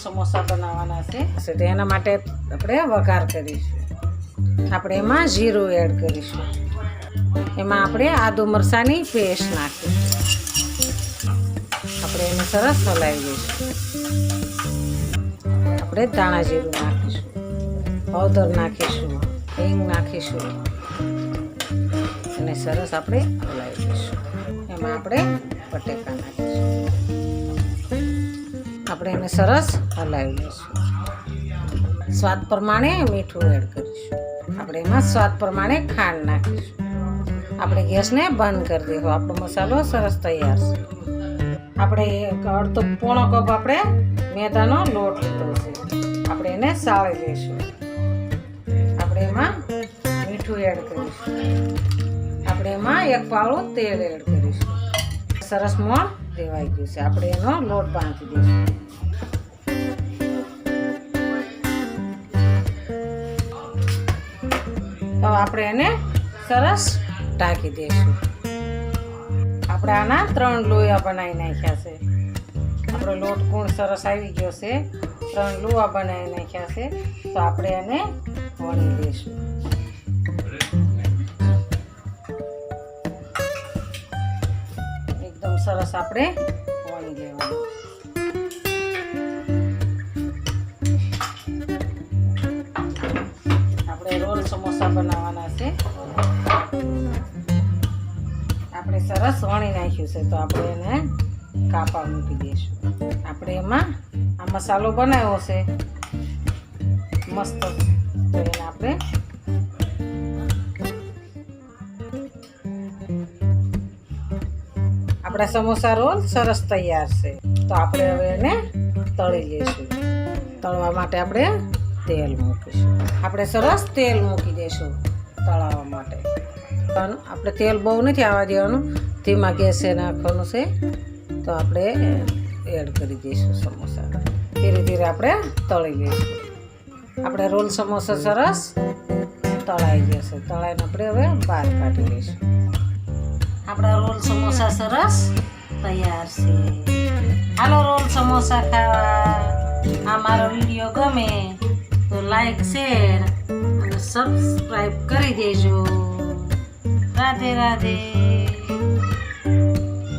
સમોસા બનાવવાના છે તો એના માટે આપણે વઘાર કરીશું. આપણે એમાં જીરું એડ કરીશું. એમાં આપણે આદુ મરચાંની પેસ્ટ નાખીશું. આપણે એને સરસ હલાવી દઈશું. આપણે ધાણા જીરું નાખીશું, હળદર નાખીશું, હિંગ નાખીશું અને સરસ આપણે હલાવી દઈશું. એમાં આપણે બટેકા નાખીશું. આપણે એને સરસ હલાવી લઈશું. સ્વાદ પ્રમાણે મીઠું એડ કરીશું. આપણે એમાં સ્વાદ પ્રમાણે ખાંડ નાખીશું. આપણે ગેસને બંધ કરી દઈશું. આપણો મસાલો સરસ તૈયાર છે. આપણે અડધો પોણો કપ આપણે મેદાનો લોટ લીધો છે. આપણે એને સાળી લઈશું. આપણે એમાં મીઠું એડ કરીશું. આપણે એમાં એક પાવડું તેલ એડ કરીશું. સરસ મોણ દેવાઈ ગયું છે. આપણે એનો લોટ બાંધી દઈશું. હવે આપણે એને સરસ ઢાંકી દઈશું. આપણે આના 3 લોયા બનાવી નાખ્યા છે. આપણો લોટ ગુણ સરસ આવી ગયો છે. 3 લોયા બનાવી નાખ્યા છે. તો આપણે એને વણી દઈશું. એકદમ સરસ આપણે વણી લેવાનું. આપણે રોલ સમોસા બનાવવાના છે. આપણે સરસ વણી નાખ્યું છે તો આપણે એને કાપા મૂકી દઈશું. આપણે એમાં આ મસાલો બનાવ્યો છે મસ્ત, તો એને આપણે આપણા સમોસા રોલ સરસ તૈયાર છે. તો આપણે હવે એને તળી લઈશું. તળવા માટે આપણે તેલ મૂકીશું. આપણે સરસ તેલ મૂકી દઈશું તળાવવા માટે. પણ આપણે તેલ બહુ નથી આવવા દેવાનું, ધીમા ગેસે નાખવાનું છે. તો આપણે એડ કરી દઈશું સમોસા. ધીરે ધીરે આપણે તળી લઈશું. આપણે રોલ સમોસા સરસ તળાઈ જશે. તળાઈને આપણે હવે બહાર કાઢી લઈશું. આપણા રોલ સમોસા સરસ તૈયાર છે. હાલો રોલ સમોસા ખાવા. આ મારો વિડીયો ગમે તો લાઈક, શેર અને સબસ્ક્રાઈબ કરી દેજો. રાધે રાધે.